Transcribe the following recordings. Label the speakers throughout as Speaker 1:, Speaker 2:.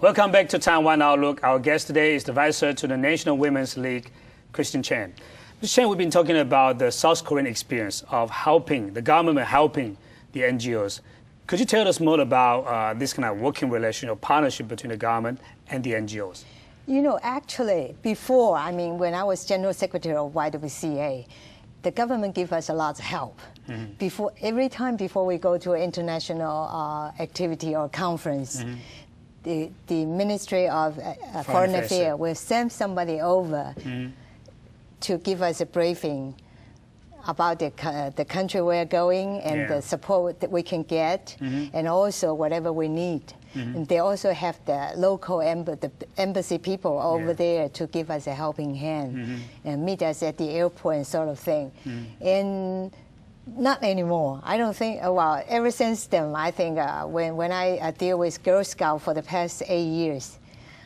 Speaker 1: Welcome back to Taiwan Outlook. Our guest today is the Vice Chair to the National Women's League, Cheng. Ms. Cheng, we've been talking about the South Korean experience of helping, the government helping the NGOs. Could you tell us more about this kind of working relationship or partnership between the government and the NGOs?
Speaker 2: You know, actually, before, when I was General Secretary of YWCA, the government gave us a lot of help. Mm-hmm. Every time before we go to an international activity or conference, mm-hmm. the Ministry of Foreign Affairs will send somebody over mm-hmm. to give us a briefing about the country we're going and the support that we can get, mm-hmm. and also whatever we need. Mm-hmm. And they also have the local embassy people over there to give us a helping hand mm-hmm. and meet us at the airport and sort of thing. Mm-hmm. And not anymore. I don't think, well, ever since then, I think when I deal with Girl Scout for the past 8 years,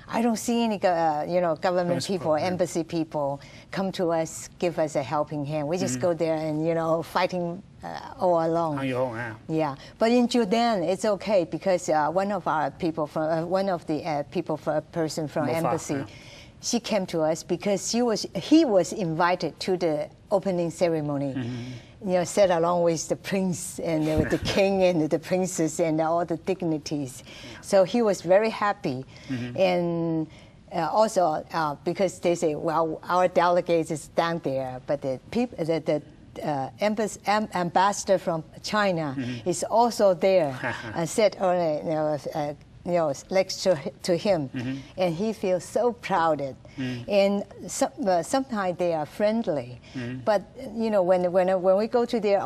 Speaker 2: I don't see any, government people, embassy people come to us, give us a helping hand. We just mm-hmm. go there and, fighting all along.
Speaker 1: On your own, yeah.
Speaker 2: Yeah, but in Jordan, it's okay because one of our people from, person from embassy, she came to us because he was invited to the opening ceremony. Mm-hmm. Sat along with the prince and the king and the princess and all the dignitaries. So he was very happy. Mm-hmm. And also because they say, well, our delegates is down there, but the people, ambassador from China mm-hmm. is also there and sat on next to him, mm-hmm. and he feels so proud. Mm-hmm. And sometimes they are friendly, mm-hmm. but when we go to their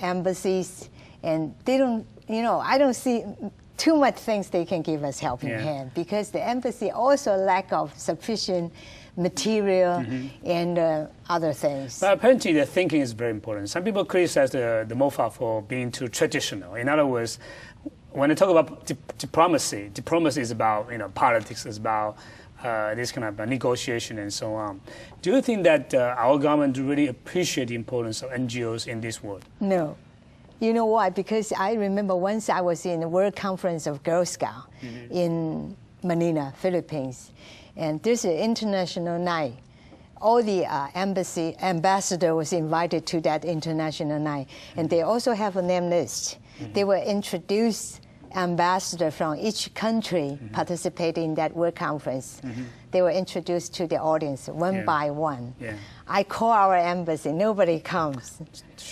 Speaker 2: embassies, and they don't, I don't see too much things they can give us helping hand because the embassy also lack of sufficient material mm-hmm. and other things.
Speaker 1: But apparently the thinking is very important. Some people criticize the MOFA for being too traditional. In other words, when they talk about diplomacy is about politics, is about this kind of negotiation and so on. Do you think that our government really appreciate the importance of NGOs in this world?
Speaker 2: No. You know why? Because I remember once I was in the World Conference of Girl Scout mm-hmm. in Manila, Philippines, and there's an international night. All the ambassador was invited to that international night, and they also have a name list. Mm-hmm. They will introduce ambassador from each country mm-hmm. participating in that World Conference. Mm-hmm. They were introduced to the audience one by one. Yeah. I call our embassy, nobody comes.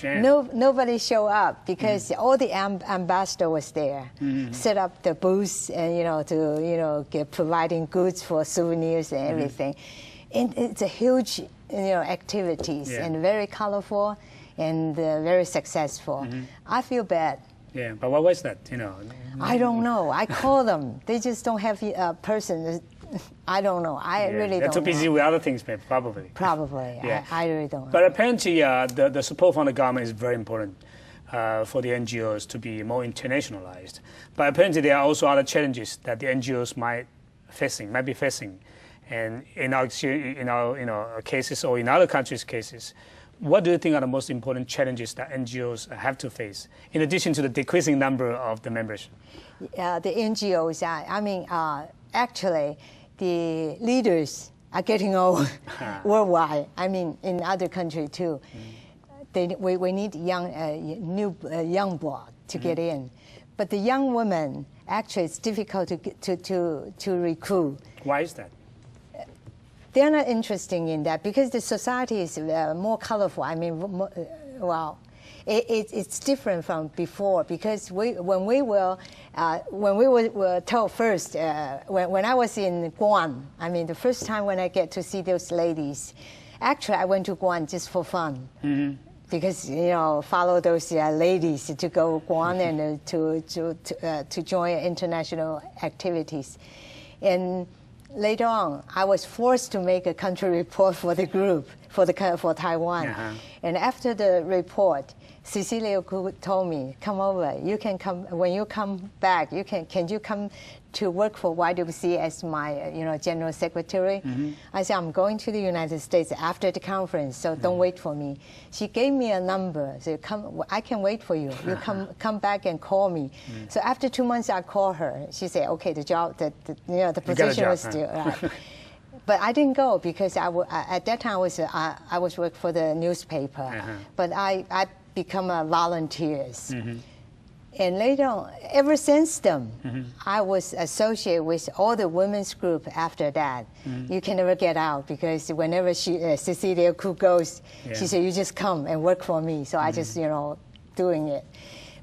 Speaker 2: Nobody show up because mm-hmm. all the ambassador was there, mm-hmm. set up the booths and providing goods for souvenirs and everything. Mm-hmm. And it's a huge activities and very colorful and very successful. Mm-hmm. I feel bad.
Speaker 1: Yeah, but what was that?
Speaker 2: I don't know. I call them. They just don't have a person. I don't know. I really don't know.
Speaker 1: They're too busy with other things, probably.
Speaker 2: Probably. Yeah. I really don't know.
Speaker 1: But apparently the support from the government is very important for the NGOs to be more internationalized. But apparently there are also other challenges that the NGOs might be facing. And in our cases or in other countries' cases, what do you think are the most important challenges that NGOs have to face, in addition to the decreasing number of the members?
Speaker 2: The NGOs, actually, the leaders are getting old worldwide. In other countries too. We need young blood to get in. But the young women, actually, it's difficult to recruit.
Speaker 1: Why is that?
Speaker 2: They're not interested in that because the society is more colorful. It's different from before because when we were told first, when I was in Guam, the first time when I get to see those ladies, actually I went to Guam just for fun. Mm-hmm. Because follow those ladies to go Guam and to join international activities, and later on, I was forced to make a country report for the group for Taiwan. And after the report, Cecilia told me, come over. You can come when you come back. Can you come to work for YWCA as my general secretary? I said, I'm going to the United States after the conference, so don't wait for me. She gave me a number. Said, come, I can wait for you. You come back and call me. So after 2 months, I called her. She said, okay, the job, the position was still right. But I didn't go because at that time I was working for the newspaper. But I become a volunteer. And later on, ever since then, I was associated with all the women's group after that. You can never get out because whenever Cecilia Ku goes, she said, you just come and work for me. So I just, doing it.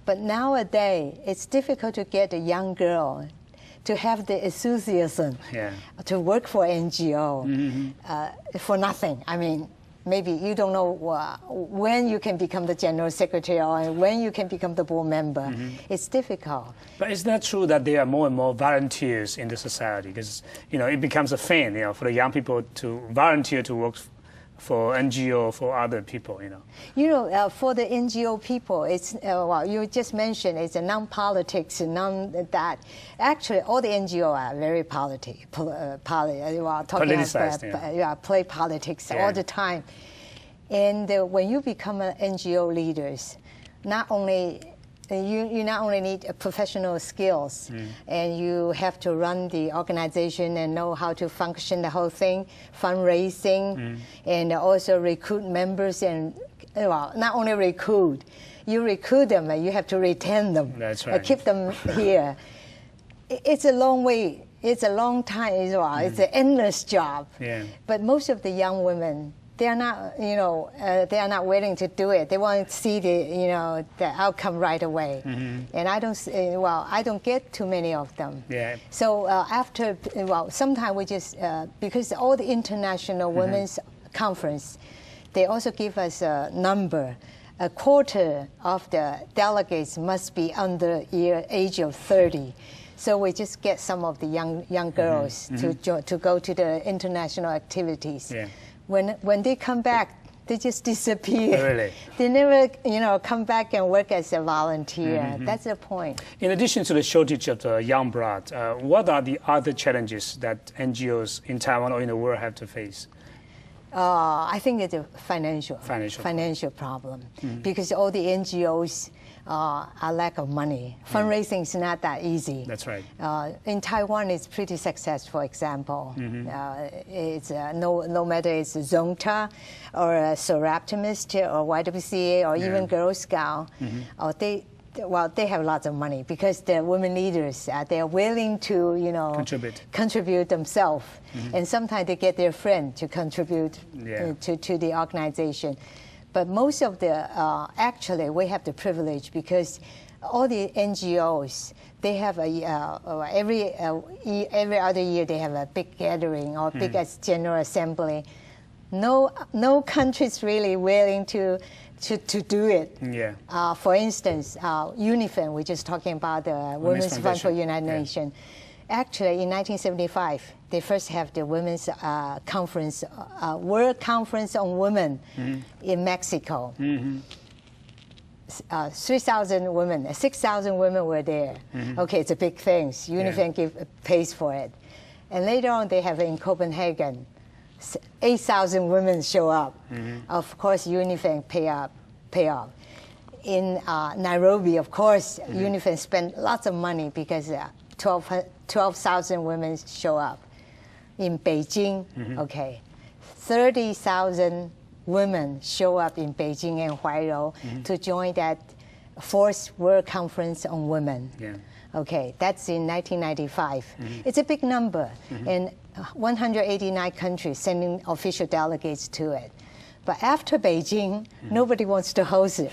Speaker 2: But nowadays, it's difficult to get a young girl to have the enthusiasm to work for NGO for nothing. I mean, maybe you don't know when you can become the general secretary or when you can become the board member. It's difficult.
Speaker 1: But is that true that there are more and more volunteers in the society? Because it becomes a thing, for the young people to volunteer to work for NGO, for other people,
Speaker 2: for the NGO people, it's, you just mentioned, it's a non-politics, that. Actually, all the NGO are very politicized, play politics all the time. And when you become an NGO leaders, you not only need professional skills, and you have to run the organization and know how to function the whole thing, fundraising, and also recruit members, and not only recruit, you recruit them, and you have to retain them,
Speaker 1: That's right.
Speaker 2: Keep them here. It's a long way. It's a long time as well. It's an endless job. But most of the young women, they are not, they are not willing to do it. They want to see the outcome right away. And I don't get too many of them. So sometimes we just, because all the international women's conference, they also give us a number. A quarter of the delegates must be under age of 30. So we just get some of the young girls to go to the international activities. When they come back, they just disappear.
Speaker 1: Really?
Speaker 2: They never, come back and work as a volunteer. That's the point.
Speaker 1: In addition to the shortage of the young blood, what are the other challenges that NGOs in Taiwan or in the world have to face?
Speaker 2: I think it's a financial problem because all the NGOs are lack of money. Fundraising is not that easy.
Speaker 1: That's right.
Speaker 2: In Taiwan, it's pretty successful. For example, it's no matter it's Zonta or Seraptimist or YWCA or even Girl Scout, or they have lots of money because the women leaders they are willing to contribute themselves, and sometimes they get their friend to contribute to the organization. But most of the actually we have the privilege because all the NGOs they have every other year they have a big gathering or big general assembly. No country is really willing to do it. For instance, UNIFEM, we're just talking about the Women's Fund for United Nations. Actually, in 1975, they first have the Women's Conference, World Conference on Women in Mexico. 3,000 women, 6,000 women were there. Okay, it's a big thing. UNIFEM pays for it. And later on, they have it in Copenhagen. 8,000 women show up. Of course, UNIFEM pay off. In Nairobi, of course, UNIFEM spent lots of money because 12,000 women show up. In Beijing, 30,000 women show up in Beijing and Huairou to join that 4th World Conference on Women. Okay, that's in 1995. It's a big number, and 189 countries sending official delegates to it. But after Beijing, nobody wants to host it.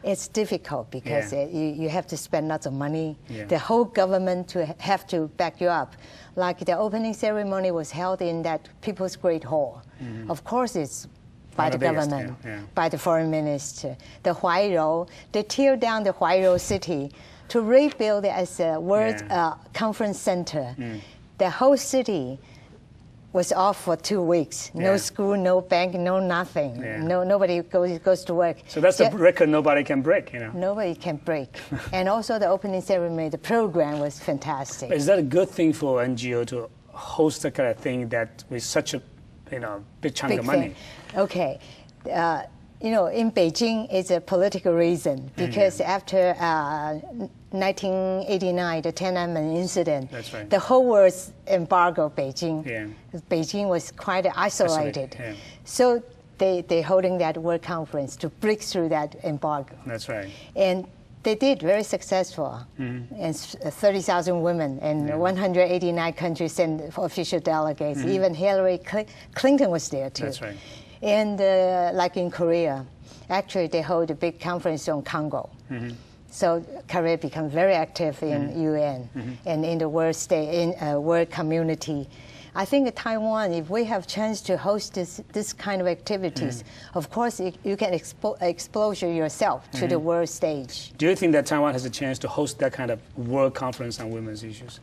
Speaker 2: It's difficult because you have to spend lots of money. The whole government have to back you up. Like the opening ceremony was held in that People's Great Hall. Of course, it's by the government, by the foreign minister. The Huairou, they tear down the Huairou city to rebuild it as a World Conference Center. The whole city was off for 2 weeks. No school, no bank, no nothing. Nobody goes to work.
Speaker 1: So that's the record nobody can break, you know.
Speaker 2: Nobody can break. And also the opening ceremony, the program was fantastic.
Speaker 1: Is that a good thing for NGO to host that kind of thing that with such a, big chunk of money?
Speaker 2: Okay. In Beijing, it's a political reason because after 1989, the Tiananmen incident,
Speaker 1: that's right.
Speaker 2: the whole world embargoed Beijing.
Speaker 1: Yeah.
Speaker 2: Beijing was quite isolated.
Speaker 1: Yeah.
Speaker 2: So they're holding that World Conference to break through that embargo.
Speaker 1: That's right.
Speaker 2: And they did very successful. And 30,000 women and 189 countries sent official delegates. Even Hillary Clinton was there too.
Speaker 1: That's right.
Speaker 2: And like in Korea, actually they hold a big conference on Congo. So Korea became very active in UN and in the world community. I think Taiwan, if we have chance to host this kind of activities, of course you can exposure yourself to the world stage.
Speaker 1: Do you think that Taiwan has a chance to host that kind of world conference on women's issues?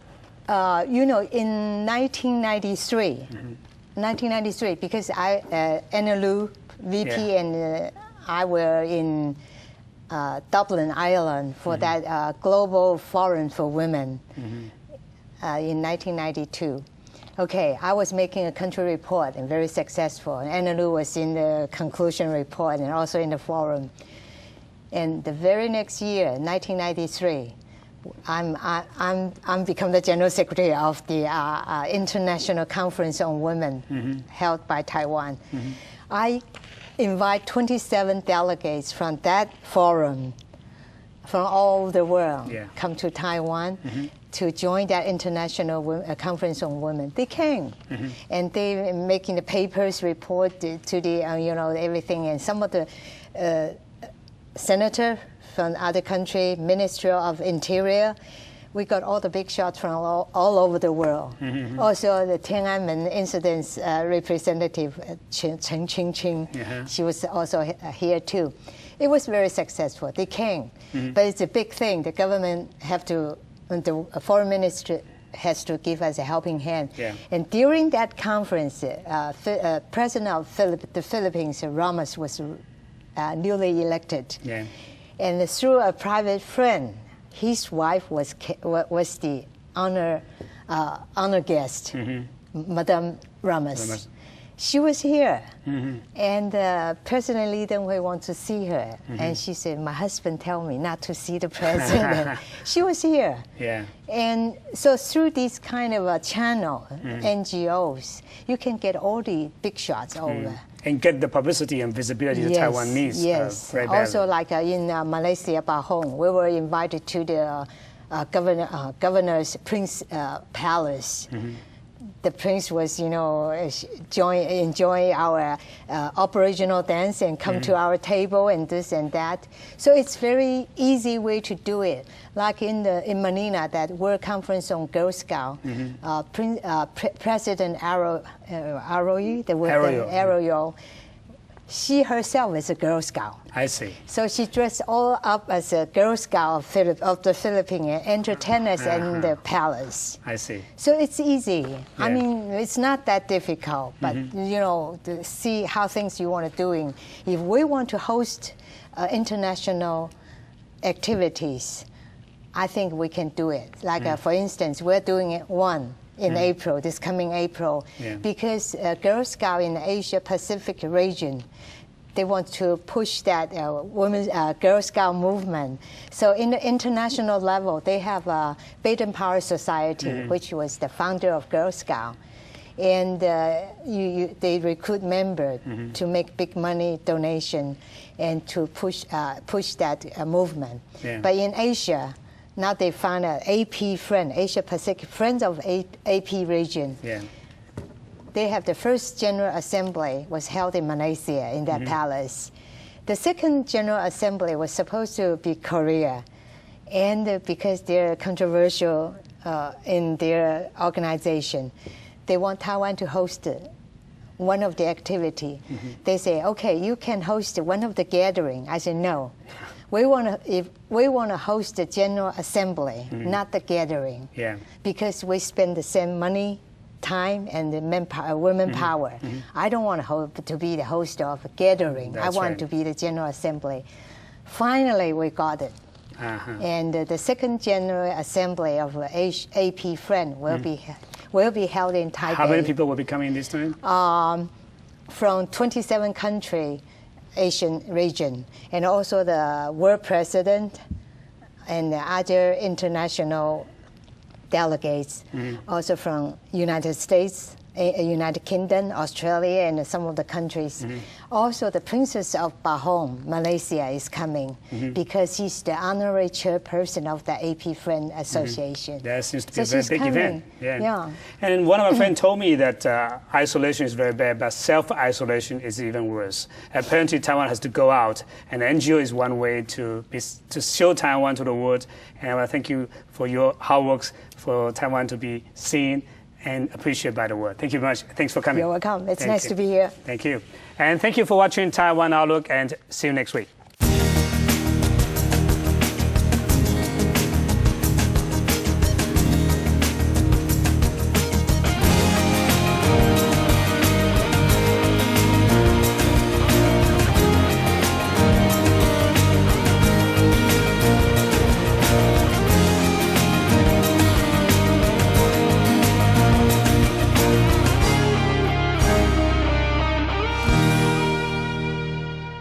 Speaker 2: In 1993, because Anna Lu, VP, and I were in Dublin, Ireland, for that global forum for women in 1992. Okay, I was making a country report and very successful. And Anna Lu was in the conclusion report and also in the forum. And the very next year, 1993, I'm become the General Secretary of the International Conference on Women held by Taiwan. I invite 27 delegates from that forum from all over the world come to Taiwan to join that International Conference on Women. They came, and they making the papers report to the everything, and some of the senator from other country, Ministry of Interior. We got all the big shots from all over the world. Also, the Tiananmen incident's representative, Cheng, she was also here too. It was very successful. They came, but it's a big thing. The government the foreign ministry has to give us a helping hand. And during that conference, President of the Philippines, Ramos, was newly elected. And through a private friend, his wife was the honor guest, Madame Ramos. She was here, and President Lee Teng-hui wants to see her, and she said, "My husband told me not to see the president." She was here, and so through this kind of channel, NGOs, you can get all the big shots over.
Speaker 1: And get the publicity and visibility that Taiwan needs.
Speaker 2: Yes.
Speaker 1: Very
Speaker 2: also, like in Malaysia, Pahong, we were invited to the governor's Prince Palace. The prince was, enjoy our operational dance and come to our table and this and that. So it's very easy way to do it. Like in Manila, that World Conference on Girl Scout, President Arroyo, she herself is a Girl Scout.
Speaker 1: I see.
Speaker 2: So she dressed all up as a Girl Scout of the Philippines and entertained us in the palace.
Speaker 1: I see.
Speaker 2: So it's easy. I mean, it's not that difficult, but to see how things you want to doing. If we want to host international activities, I think we can do it. Like for instance, we're doing it in April, this coming April, because Girl Scout in the Asia Pacific region, they want to push that women's Girl Scout movement. So in the international level, they have a Baden Powell Society, which was the founder of Girl Scout. And they recruit members to make big money donation and to push that movement. But in Asia, now they found an AP friend, Asia Pacific Friends of AP region. They have the first General Assembly was held in Malaysia in that palace. The second General Assembly was supposed to be Korea. And because they're controversial in their organization, they want Taiwan to host one of the activity. They say, okay, you can host one of the gathering. I said, no. We want to host the General Assembly, not the gathering, because we spend the same money time and the women power. I don't want to be the host of a gathering. I want to be the General Assembly. Finally, we got it. And the second General Assembly of AP Friend will be held in Taipei.
Speaker 1: How many people will be coming this time?
Speaker 2: From 27 countries, Asian region, and also the world president and the other international delegates, also from United States, United Kingdom, Australia, and some of the countries. Also, the Princess of Bahrain, Malaysia, is coming because she's the honorary chairperson of the AP Friend Association.
Speaker 1: That seems to be a very big event.
Speaker 2: Yeah.
Speaker 1: And one of my friends told me that isolation is very bad, but self-isolation is even worse. Apparently, Taiwan has to go out, and NGO is one way to show Taiwan to the world. And I want to thank you for your hard work for Taiwan to be seen and appreciated by the world. Thank you very much. Thanks for coming.
Speaker 2: You're welcome. It's nice to be here.
Speaker 1: Thank you. And thank you for watching Taiwan Outlook, and see you next week.